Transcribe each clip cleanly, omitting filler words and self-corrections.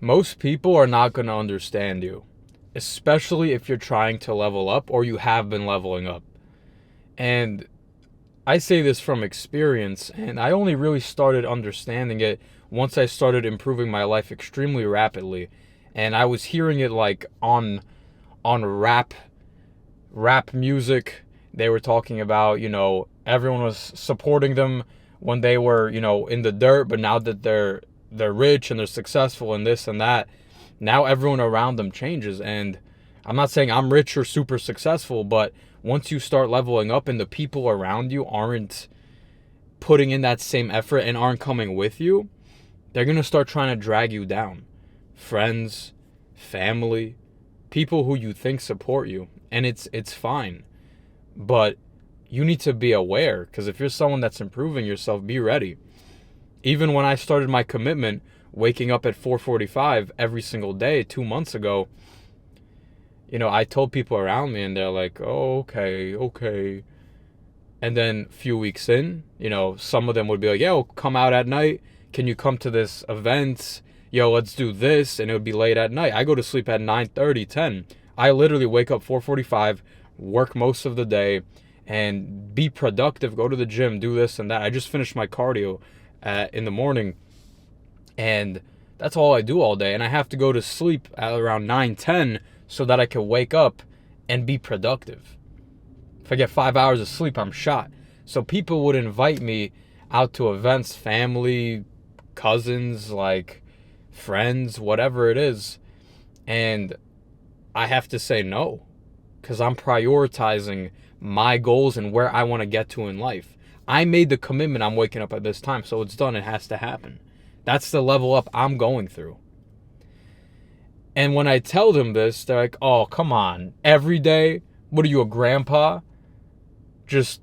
Most people are not going to understand you, especially if you're trying to level up or you have been leveling up. And I say this from experience, and I only really started understanding it once I started improving my life extremely rapidly. And I was hearing it like on rap music. They were talking about, everyone was supporting them when they were, in the dirt, but now that they're rich and they're successful and this and that, now everyone around them changes. And I'm not saying I'm rich or super successful, but once you start leveling up and the people around you aren't putting in that same effort and aren't coming with you, they're going to start trying to drag you down. Friends, family, people who you think support you. And it's fine. But you need to be aware, because if you're someone that's improving yourself, be ready. Even when I started my commitment, waking up at 4:45 every single day 2 months ago, I told people around me and they're like, oh, okay. And then a few weeks in, some of them would be like, yo, come out at night. Can you come to this event? Yo, let's do this. And it would be late at night. I go to sleep at 9:30, 10. I literally wake up 4:45, work most of the day, and be productive, go to the gym, do this and that. I just finished my cardio in the morning, and that's all I do all day. And I have to go to sleep at around 9, 10 so that I can wake up and be productive. If I get 5 hours of sleep, I'm shot. So people would invite me out to events, family, cousins, like friends, whatever it is. And I have to say no, because I'm prioritizing my goals and where I want to get to in life. I made the commitment I'm waking up at this time, so it's done. It has to happen. That's the level up I'm going through. And when I tell them this, they're like, oh, come on. Every day? What are you, a grandpa? Just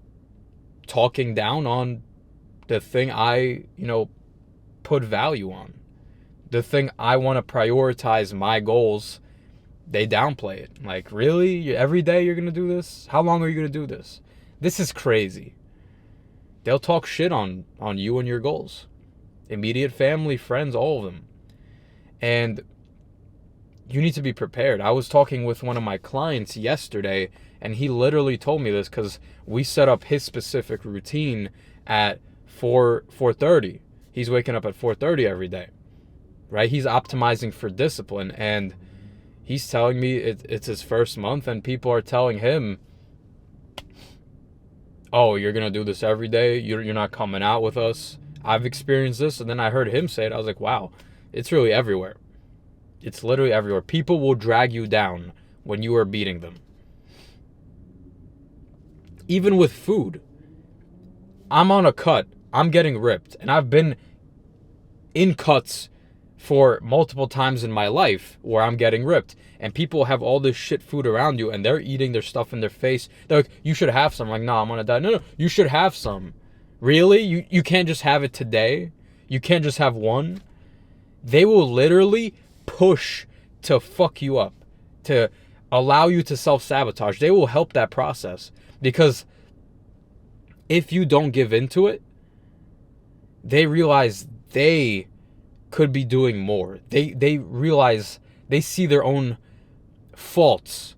talking down on the thing I, put value on. The thing I want to prioritize my goals, they downplay it. Like, really? Every day you're going to do this? How long are you going to do this? This is crazy. They'll talk shit on you and your goals. Immediate family, friends, all of them. And you need to be prepared. I was talking with one of my clients yesterday, and he literally told me this because we set up his specific routine at 4:30. He's waking up at 4:30 every day, right? He's optimizing for discipline, and he's telling me it's his first month, and people are telling him, oh, you're going to do this every day? You're not coming out with us? I've experienced this. And then I heard him say it. I was like, wow, it's really everywhere. It's literally everywhere. People will drag you down when you are beating them. Even with food. I'm on a cut. I'm getting ripped. And I've been in cuts for multiple times in my life where I'm getting ripped. And people have all this shit food around you and they're eating their stuff in their face. They're like, you should have some. I'm like, no, I'm gonna die. No, you should have some. Really? You can't just have it today? You can't just have one? They will literally push to fuck you up, to allow you to self-sabotage. They will help that process, because if you don't give into it, they realize they could be doing more. They realize, they see their own faults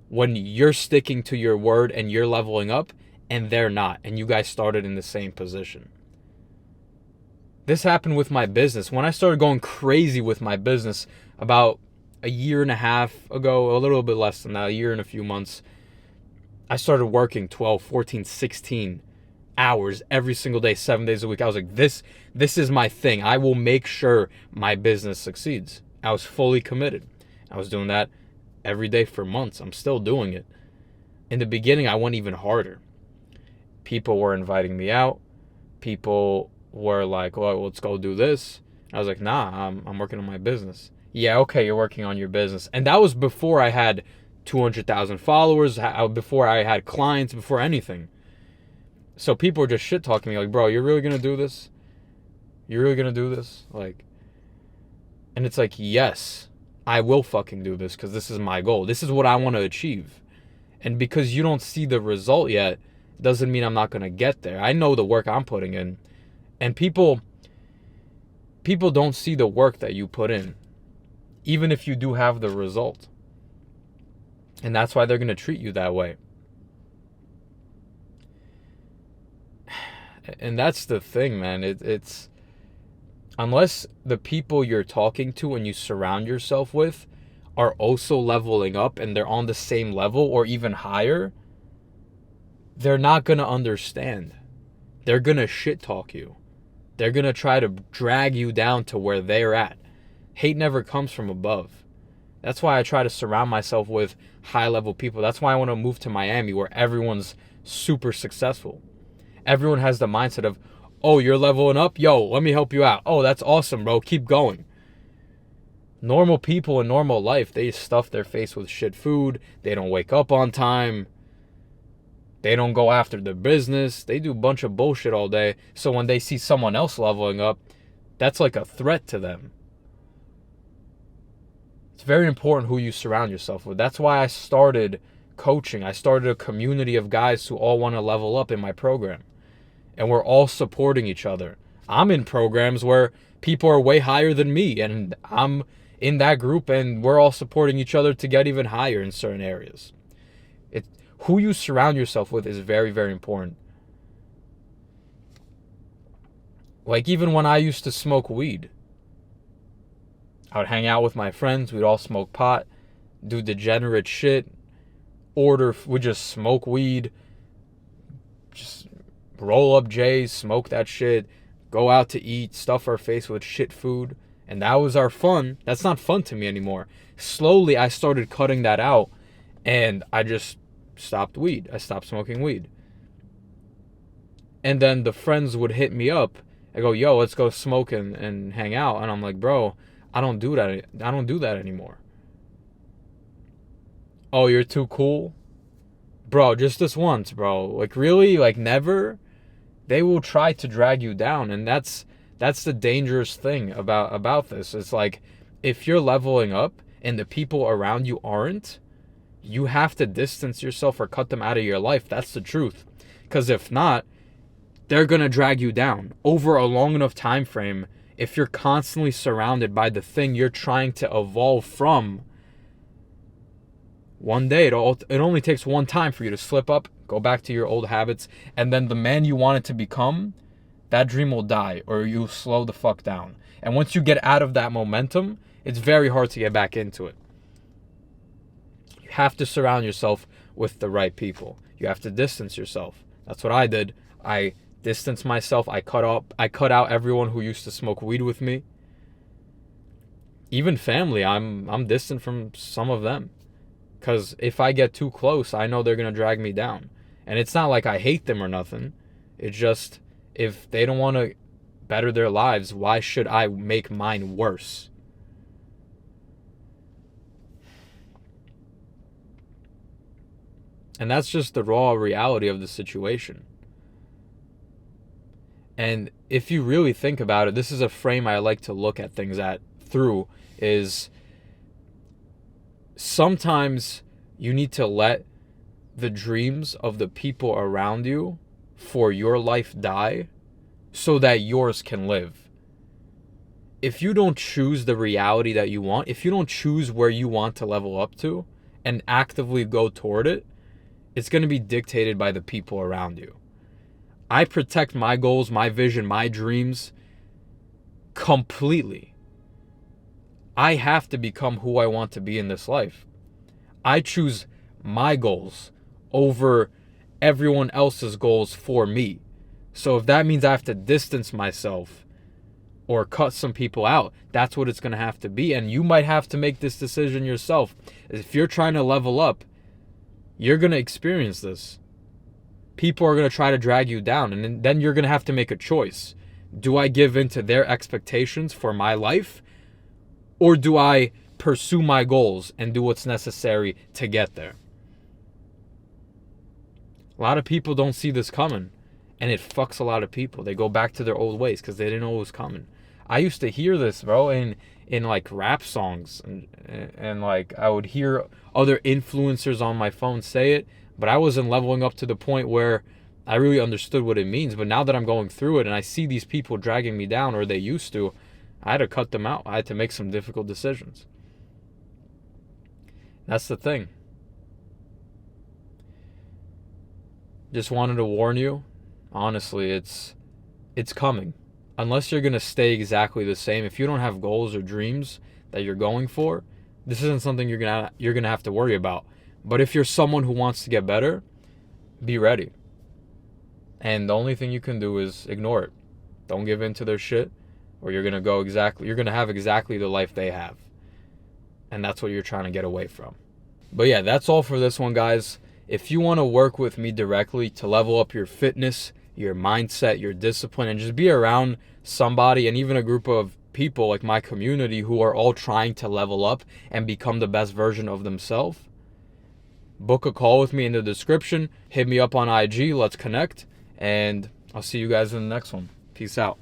when you're sticking to your word and you're leveling up and they're not, and you guys started in the same position. This happened with my business. When I started going crazy with my business about a year and a half ago, a little bit less than that, a year and a few months, I started working 12, 14, 16 hours every single day, 7 days a week. I was like, this is my thing. I will make sure my business succeeds. I was fully committed. I was doing that every day for months. I'm still doing it. In the beginning, I went even harder. People were inviting me out. People were like, well, let's go do this. I was like, nah, I'm working on my business. Yeah, okay, you're working on your business. And that was before I had 200,000 followers, before I had clients, before anything. So people were just shit talking me like, bro, you're really going to do this? You're really going to do this? Like, and it's like, yes, I will fucking do this because this is my goal. This is what I want to achieve. And because you don't see the result yet, doesn't mean I'm not going to get there. I know the work I'm putting in. And people don't see the work that you put in. even if you do have the result. And that's why they're going to treat you that way. And that's the thing, man. It's unless the people you're talking to and you surround yourself with are also leveling up and they're on the same level or even higher, they're not going to understand. They're going to shit talk you. They're going to try to drag you down to where they're at. Hate never comes from above. That's why I try to surround myself with high-level people. That's why I want to move to Miami, where everyone's super successful. Everyone has the mindset of, oh, you're leveling up? Yo, let me help you out. Oh, that's awesome, bro. Keep going. Normal people in normal life, they stuff their face with shit food. They don't wake up on time. They don't go after their business. They do a bunch of bullshit all day. So when they see someone else leveling up, that's like a threat to them. It's very important who you surround yourself with. That's why I started coaching. I started a community of guys who all want to level up in my program. And we're all supporting each other. I'm in programs where people are way higher than me, and I'm in that group, and we're all supporting each other to get even higher in certain areas. Who you surround yourself with is very, very important. Like, even when I used to smoke weed, I would hang out with my friends. We'd all smoke pot, do degenerate shit, we'd just smoke weed, just roll up J's, smoke that shit, go out to eat, stuff our face with shit food. And that was our fun. That's not fun to me anymore. Slowly, I started cutting that out, and I just stopped weed. I stopped smoking weed. And then the friends would hit me up. I go, yo, let's go smoke and hang out. And I'm like, bro, I don't do that. I don't do that anymore. Oh, you're too cool? Bro, just this once, bro. Like, really? Like, never? They will try to drag you down. And that's the dangerous thing about this. It's like, if you're leveling up and the people around you aren't, you have to distance yourself or cut them out of your life. That's the truth. Because if not, they're going to drag you down over a long enough time frame. If you're constantly surrounded by the thing you're trying to evolve from, one day it only takes one time for you to slip up, go back to your old habits, and then the man you wanted to become, that dream will die, or you slow the fuck down. And once you get out of that momentum, it's very hard to get back into it. You have to surround yourself with the right people. You have to distance yourself. That's what I did. I distanced myself. I cut out everyone who used to smoke weed with me. Even family, I'm distant from some of them. Because if I get too close, I know they're going to drag me down. And it's not like I hate them or nothing. It's just, if they don't want to better their lives, why should I make mine worse? And that's just the raw reality of the situation. And if you really think about it, this is a frame I like to look at things through, is sometimes you need to let the dreams of the people around you for your life die so that yours can live. If you don't choose the reality that you want, if you don't choose where you want to level up to and actively go toward it, it's going to be dictated by the people around you. I protect my goals, my vision, my dreams completely. I have to become who I want to be in this life. I choose my goals over everyone else's goals for me. So if that means I have to distance myself or cut some people out, that's what it's going to have to be. And you might have to make this decision yourself. If you're trying to level up, you're going to experience this. People are going to try to drag you down, and then you're going to have to make a choice. Do I give in to their expectations for my life, or do I pursue my goals and do what's necessary to get there? A lot of people don't see this coming, and it fucks a lot of people. They go back to their old ways because they didn't know it was coming. I used to hear this, bro, in like rap songs, and like I would hear other influencers on my phone say it, but I wasn't leveling up to the point where I really understood what it means. But now that I'm going through it and I see these people dragging me down, or they used to, I had to cut them out. I had to make some difficult decisions. That's the thing. Just wanted to warn you. Honestly, it's coming. Unless you're going to stay exactly the same, if you don't have goals or dreams that you're going for, this isn't something you're going to have to worry about. But if you're someone who wants to get better, be ready. And the only thing you can do is ignore it. Don't give in to their shit, or you're going to have exactly the life they have. And that's what you're trying to get away from. But yeah, that's all for this one, guys. If you want to work with me directly to level up your fitness, your mindset, your discipline, and just be around somebody and even a group of people like my community who are all trying to level up and become the best version of themselves, book a call with me in the description. Hit me up on IG. Let's connect. And I'll see you guys in the next one. Peace out.